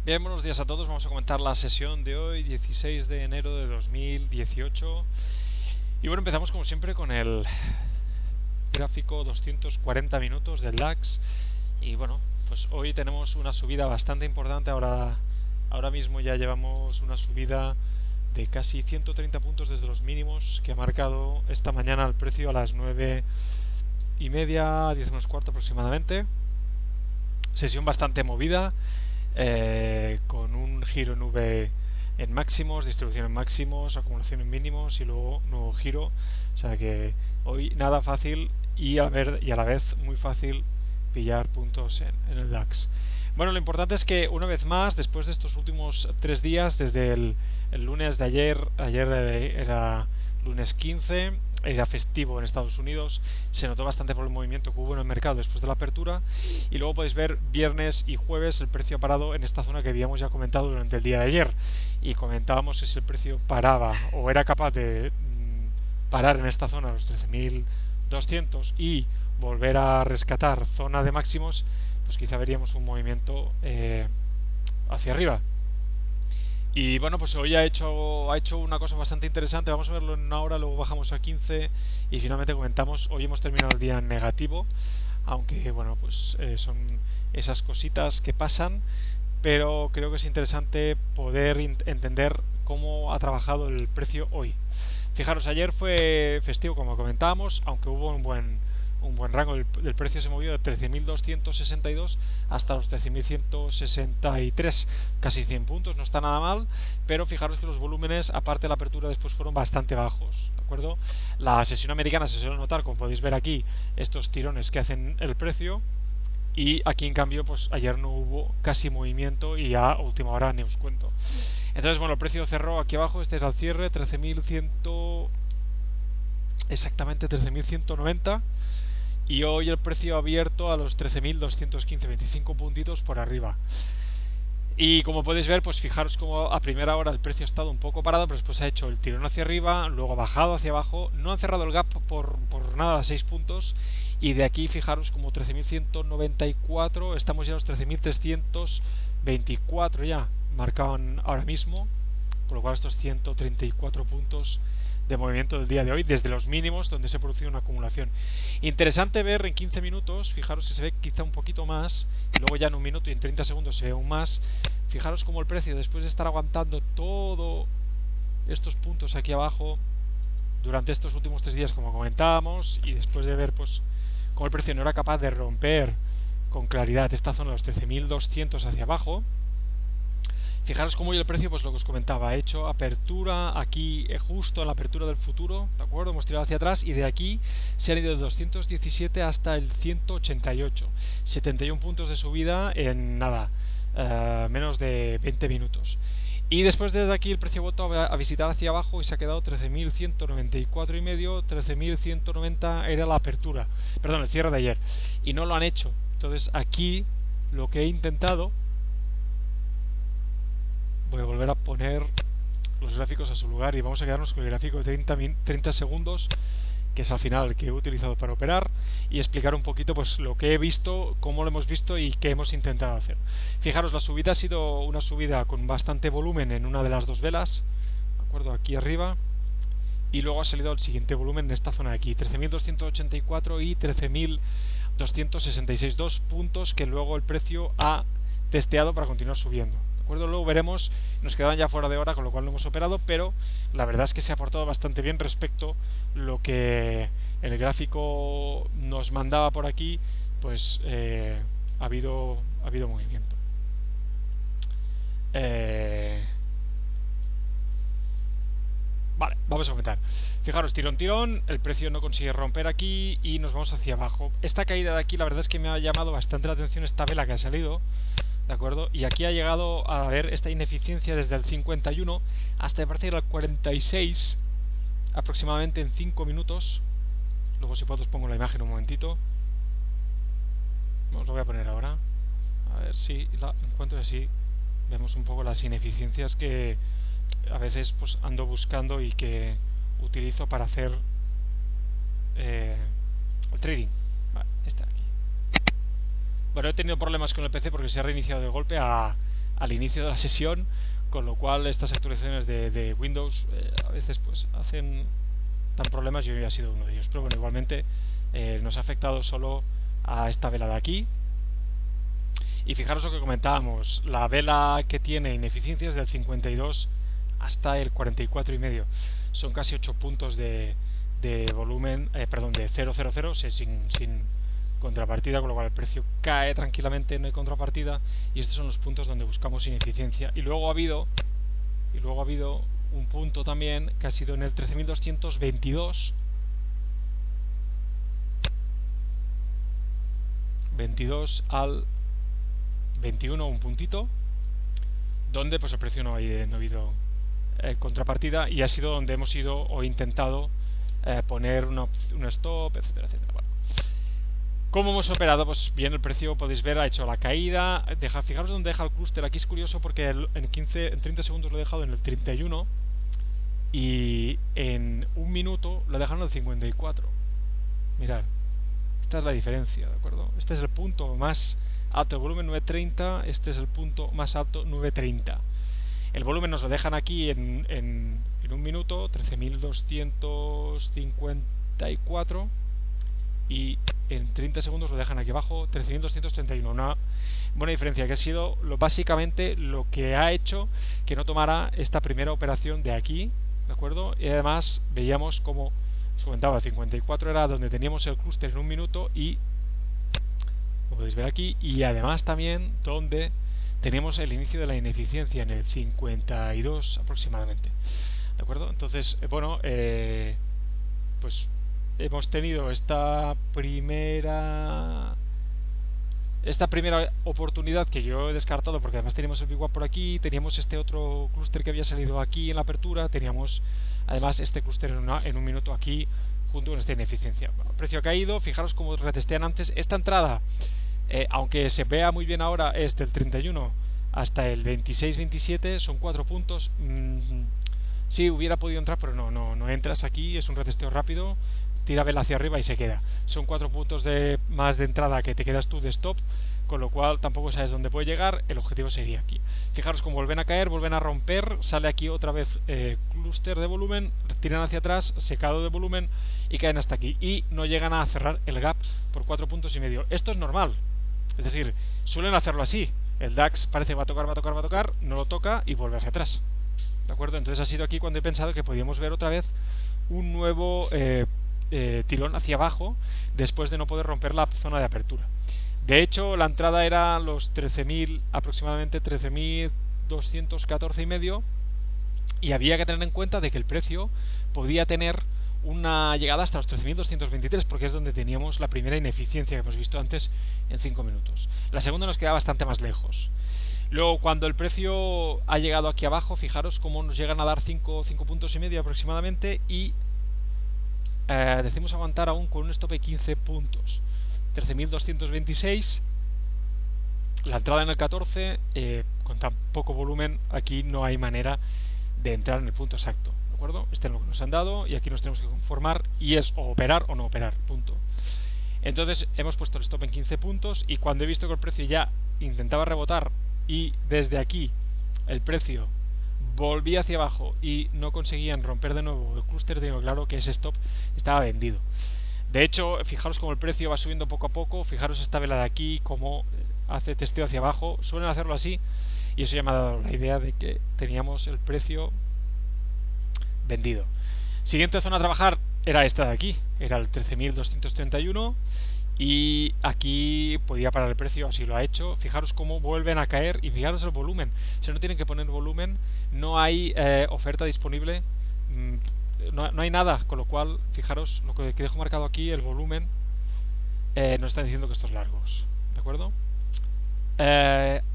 Bien, buenos días a todos. Vamos a comentar la sesión de hoy, 16 de enero de 2018. Y bueno, empezamos como siempre con el gráfico 240 minutos del DAX. Y bueno, pues hoy tenemos una subida bastante importante. Ahora mismo ya llevamos una subida de casi 130 puntos desde los mínimos que ha marcado esta mañana el precio a las 9:30, 10 menos cuarto aproximadamente. Sesión bastante movida, con un giro en V en máximos, distribución en máximos, acumulación en mínimos y luego nuevo giro. O sea que hoy nada fácil y a la vez muy fácil pillar puntos en el DAX. Bueno, lo importante es que una vez más, después de estos últimos 3 días, desde el lunes de ayer era lunes 15, era festivo en Estados Unidos, se notó bastante por el movimiento que hubo en el mercado después de la apertura, y luego podéis ver viernes y jueves el precio ha parado en esta zona que habíamos ya comentado durante el día de ayer, y comentábamos que si el precio paraba o era capaz de parar en esta zona, los 13.200, y volver a rescatar zona de máximos, pues quizá veríamos un movimiento hacia arriba. Y bueno, pues hoy ha hecho una cosa bastante interesante. Vamos a verlo en una hora, luego bajamos a 15 y finalmente comentamos. Hoy hemos terminado el día en negativo, aunque bueno, pues son esas cositas que pasan, pero creo que es interesante poder entender cómo ha trabajado el precio hoy. Fijaros, ayer fue festivo como comentábamos, aunque hubo un buen rango. El precio se movió de 13.262 hasta los 13.163, casi 100 puntos, no está nada mal, pero fijaros que los volúmenes, aparte de la apertura, después fueron bastante bajos, ¿de acuerdo? La sesión americana se suele notar, como podéis ver aquí, estos tirones que hacen el precio, y aquí en cambio pues ayer no hubo casi movimiento y a última hora ni os cuento. Entonces bueno, el precio cerró aquí abajo, este era el cierre, 13.100, exactamente 13.190, y hoy el precio ha abierto a los 13.215, 25 puntitos por arriba. Y como podéis ver, pues fijaros como a primera hora el precio ha estado un poco parado, pero después ha hecho el tirón hacia arriba, luego ha bajado hacia abajo, no han cerrado el gap por nada a 6 puntos, y de aquí fijaros como 13.194, estamos ya a los 13.324 ya, marcaban ahora mismo, con lo cual estos 134 puntos de movimiento del día de hoy, desde los mínimos donde se ha producido una acumulación. Interesante ver en 15 minutos, fijaros que se ve quizá un poquito más, y luego ya en un minuto y en 30 segundos se ve aún más. Fijaros como el precio, después de estar aguantando todos estos puntos aquí abajo durante estos últimos 3 días, como comentábamos, y después de ver pues como el precio no era capaz de romper con claridad esta zona de los 13.200 hacia abajo. Fijaros cómo hoy el precio, pues lo que os comentaba, ha hecho apertura aquí justo en la apertura del futuro, ¿de acuerdo? Hemos tirado hacia atrás y de aquí se han ido de 217 hasta el 188, 71 puntos de subida en nada, menos de 20 minutos. Y después desde aquí el precio votó a visitar hacia abajo y se ha quedado 13.194 y medio, 13.190 era la apertura, perdón, el cierre de ayer, y no lo han hecho. Entonces aquí lo que he intentado, voy a volver a poner los gráficos a su lugar y vamos a quedarnos con el gráfico de 30 segundos, que es al final el que he utilizado para operar, y explicar un poquito pues lo que he visto, cómo lo hemos visto y qué hemos intentado hacer. Fijaros, la subida ha sido una subida con bastante volumen en una de las dos velas, ¿de acuerdo? Aquí arriba, y luego ha salido el siguiente volumen en esta zona de aquí, 13.284 y 13.266, 2 puntos que luego el precio ha testeado para continuar subiendo. Luego veremos, nos quedaban ya fuera de hora, con lo cual no hemos operado, pero la verdad es que se ha portado bastante bien respecto a lo que el gráfico nos mandaba por aquí, pues ha habido movimiento. Vale, vamos a comentar. Fijaros, tirón, el precio no consigue romper aquí y nos vamos hacia abajo. Esta caída de aquí, la verdad es que me ha llamado bastante la atención esta vela que ha salido, ¿de acuerdo? Y aquí ha llegado a ver esta ineficiencia desde el 51 hasta partir del 46, aproximadamente en 5 minutos. Luego si puedo os pongo la imagen un momentito. Os lo voy a poner ahora. A ver si la encuentro así. Vemos un poco las ineficiencias que a veces pues ando buscando y que utilizo para hacer el trading. Vale, está aquí. Bueno, he tenido problemas con el PC porque se ha reiniciado de golpe a al inicio de la sesión, con lo cual estas actualizaciones de Windows a veces pues dan problemas. Yo ya he sido uno de ellos, pero bueno, igualmente nos ha afectado solo a esta vela de aquí. Y fijaros lo que comentábamos, la vela que tiene ineficiencias del 52 hasta el 44,5, son casi 8 puntos de volumen, perdón, de 000, sin contrapartida, con lo cual el precio cae tranquilamente, no hay contrapartida, y estos son los puntos donde buscamos ineficiencia. Y luego ha habido un punto también que ha sido en el 13.222, 22 al 21, un puntito, donde pues el precio no ha habido contrapartida, y ha sido donde hemos ido o intentado poner un stop, etcétera, etcétera. Bueno, ¿cómo hemos operado? Pues bien, el precio, podéis ver, ha hecho la caída. Fijaros dónde deja el clúster. Aquí es curioso porque en 30 segundos lo he dejado en el 31 y en un minuto lo he dejado en el 54. Mirad, esta es la diferencia, ¿de acuerdo? Este es el punto más alto, el volumen 930, este es el punto más alto, 930. El volumen nos lo dejan aquí en un minuto, 13.254, y en 30 segundos lo dejan aquí abajo, 13.231. Una buena diferencia, que ha sido básicamente lo que ha hecho que no tomara esta primera operación de aquí, ¿de acuerdo? Y además veíamos como os comentaba, el 54 era donde teníamos el clúster en un minuto, y lo podéis ver aquí, y además también donde teníamos el inicio de la ineficiencia en el 52 aproximadamente, ¿de acuerdo? Entonces, bueno, pues hemos tenido esta primera oportunidad que yo he descartado, porque además teníamos el VWAP por aquí, teníamos este otro clúster que había salido aquí en la apertura, teníamos además este clúster en un minuto aquí junto con esta ineficiencia. Bueno, el precio ha caído, fijaros cómo retestean antes. Esta entrada, aunque se vea muy bien ahora, es del 31 hasta el 26-27, son 4 puntos. Sí, hubiera podido entrar, pero no entras aquí, es un retesteo rápido, tira vela hacia arriba y se queda. Son 4 puntos más de entrada que te quedas tú de stop, con lo cual tampoco sabes dónde puede llegar. El objetivo sería aquí. Fijaros cómo vuelven a caer, vuelven a romper, sale aquí otra vez clúster de volumen, tiran hacia atrás, secado de volumen, y caen hasta aquí, y no llegan a cerrar el gap por 4,5 puntos. Esto es normal, es decir, suelen hacerlo así. El DAX parece que va a tocar, no lo toca y vuelve hacia atrás, ¿de acuerdo? Entonces ha sido aquí cuando he pensado que podíamos ver otra vez un nuevo tirón hacia abajo después de no poder romper la zona de apertura. De hecho, la entrada era los 13.000, aproximadamente 13.214,5, y había que tener en cuenta de que el precio podía tener una llegada hasta los 13.223, porque es donde teníamos la primera ineficiencia que hemos visto antes en 5 minutos. La segunda nos queda bastante más lejos. Luego, cuando el precio ha llegado aquí abajo, fijaros cómo nos llegan a dar 5,5 puntos y medio aproximadamente, y decimos aguantar aún con un stop de 15 puntos. 13.226, la entrada en el 14, con tan poco volumen, aquí no hay manera de entrar en el punto exacto, ¿de acuerdo? Este es lo que nos han dado, y aquí nos tenemos que conformar, y es o operar o no operar, punto. Entonces hemos puesto el stop en 15 puntos, y cuando he visto que el precio ya intentaba rebotar, y desde aquí el precio volvía hacia abajo y no conseguían romper de nuevo el clúster, tengo claro que ese stop estaba vendido. De hecho, fijaros como el precio va subiendo poco a poco. Fijaros esta vela de aquí, como hace testeo hacia abajo. Suelen hacerlo así, y eso ya me ha dado la idea de que teníamos el precio vendido. Siguiente zona a trabajar era esta de aquí, era el 13.231, y aquí podía parar el precio, así lo ha hecho. Fijaros cómo vuelven a caer, y fijaros el volumen. Si no tienen que poner volumen, no hay oferta disponible, no hay nada, con lo cual fijaros lo que dejo marcado aquí, el volumen, nos está diciendo que estos largos, ¿de acuerdo?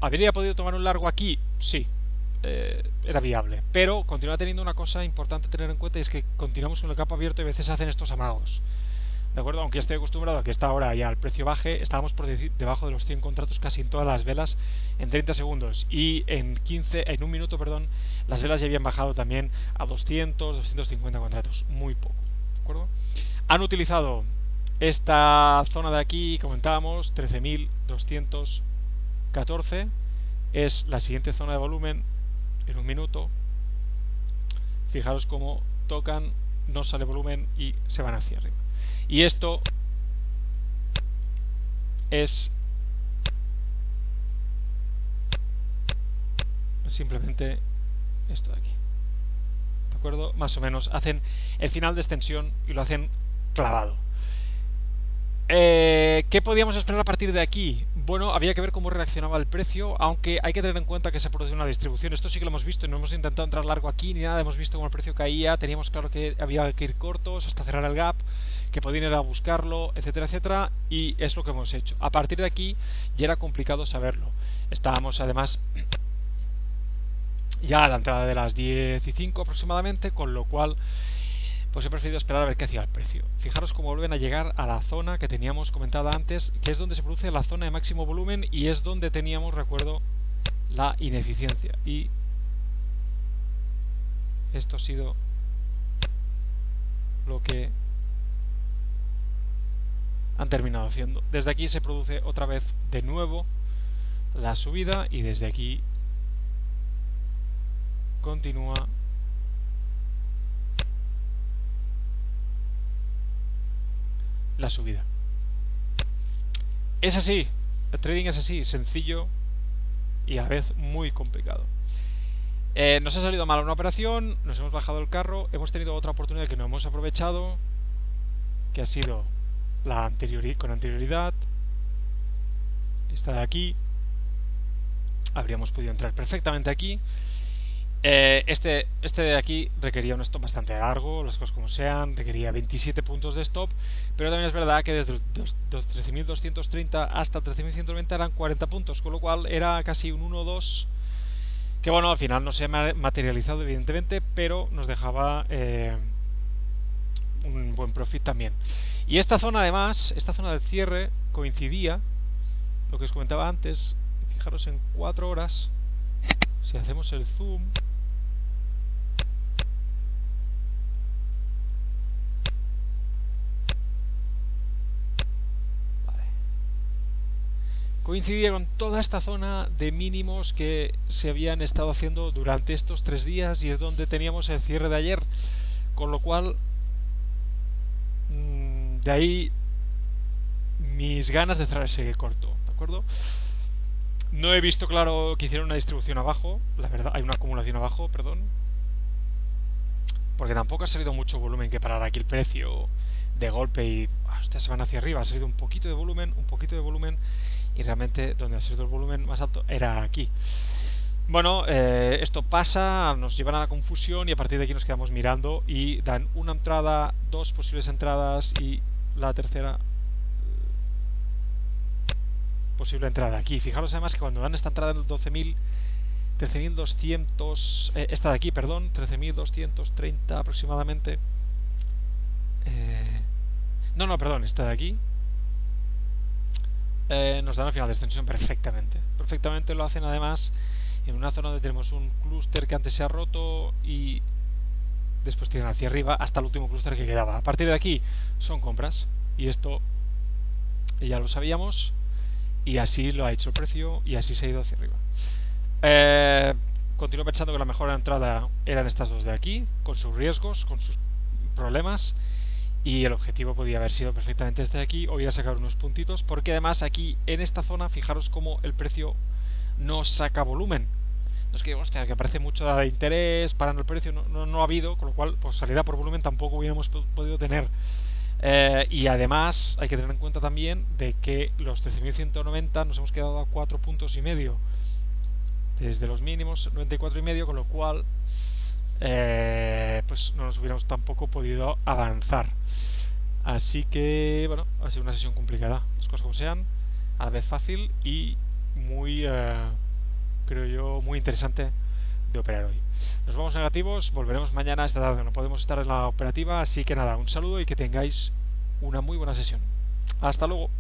¿Habría podido tomar un largo aquí? Sí, era viable, pero continúa teniendo una cosa importante a tener en cuenta, y es que continuamos con el campo abierto y a veces hacen estos amagos, ¿de acuerdo? Aunque estoy acostumbrado a que esta hora ya el precio baje, estábamos por debajo de los 100 contratos casi en todas las velas en 30 segundos, y en un minuto, perdón, las velas ya habían bajado también a 200, 250 contratos, muy poco, ¿de acuerdo? Han utilizado esta zona de aquí, comentábamos, 13.214, es la siguiente zona de volumen en un minuto. Fijaros cómo tocan, no sale volumen y se van hacia arriba. Y esto es simplemente esto de aquí, ¿de acuerdo? Más o menos hacen el final de extensión y lo hacen clavado. ¿Qué podíamos esperar a partir de aquí? Bueno, había que ver cómo reaccionaba el precio, aunque hay que tener en cuenta que se produce una distribución. Esto sí que lo hemos visto y no hemos intentado entrar largo aquí ni nada. Hemos visto cómo el precio caía, teníamos claro que había que ir cortos hasta cerrar el gap, que podían ir a buscarlo, etcétera, etcétera, y es lo que hemos hecho. A partir de aquí ya era complicado saberlo. Estábamos además ya a la entrada de las 10:05 aproximadamente, con lo cual pues he preferido esperar a ver qué hacía el precio. Fijaros cómo vuelven a llegar a la zona que teníamos comentada antes, que es donde se produce la zona de máximo volumen y es donde teníamos, recuerdo, la ineficiencia. Y esto ha sido lo que han terminado haciendo. Desde aquí se produce otra vez de nuevo la subida y desde aquí continúa la subida. Es así, el trading es así, sencillo y a la vez muy complicado. Nos ha salido mal una operación, nos hemos bajado el carro, hemos tenido otra oportunidad que no hemos aprovechado, que ha sido la con anterioridad. Esta de aquí, habríamos podido entrar perfectamente aquí. Este de aquí requería un stop bastante largo, las cosas como sean, requería 27 puntos de stop, pero también es verdad que desde los 13.230 hasta 13.190 eran 40 puntos, con lo cual era casi un 1-2, que bueno, al final no se ha materializado evidentemente, pero nos dejaba un buen profit también. Y esta zona además, esta zona del cierre coincidía, lo que os comentaba antes, fijaros en 4 horas, si hacemos el zoom, coincidía con toda esta zona de mínimos que se habían estado haciendo durante estos 3 días y es donde teníamos el cierre de ayer, con lo cual de ahí mis ganas de cerrar ese corto, ¿de acuerdo? No he visto claro que hicieron una distribución abajo, la verdad, hay una acumulación abajo, perdón, porque tampoco ha salido mucho volumen que parar aquí el precio de golpe y se van hacia arriba. Ha salido un poquito de volumen, y realmente donde ha salido el volumen más alto era aquí. Bueno, esto pasa, nos llevan a la confusión y a partir de aquí nos quedamos mirando y dan una entrada, dos posibles entradas y la tercera posible entrada aquí. Fijaros además que cuando dan esta entrada en el 13.200, esta de aquí, perdón, 13.230 aproximadamente. Perdón, esta de aquí. Nos dan al final de extensión perfectamente. Perfectamente lo hacen además en una zona donde tenemos un clúster que antes se ha roto y después tiran hacia arriba hasta el último clúster que quedaba. A partir de aquí son compras y esto ya lo sabíamos y así lo ha hecho el precio y así se ha ido hacia arriba. Continúo pensando que la mejor entrada eran estas dos de aquí, con sus riesgos, con sus problemas, y el objetivo podía haber sido perfectamente este de aquí o ir a sacar unos puntitos, porque además aquí en esta zona fijaros cómo el precio no saca volumen. No es que, hostia, que aparece mucho de interés parando el precio, no ha habido, con lo cual pues salida por volumen tampoco hubiéramos podido tener. Y además hay que tener en cuenta también de que los 13.190 nos hemos quedado a 4,5 puntos desde los mínimos 94,5, con lo cual pues no nos hubiéramos tampoco podido avanzar. Así que bueno, ha sido una sesión complicada, las cosas como sean, a la vez fácil y muy creo yo muy interesante de operar hoy. Nos vamos negativos, volveremos mañana. Esta tarde no podemos estar en la operativa, así que nada, un saludo y que tengáis una muy buena sesión. Hasta luego.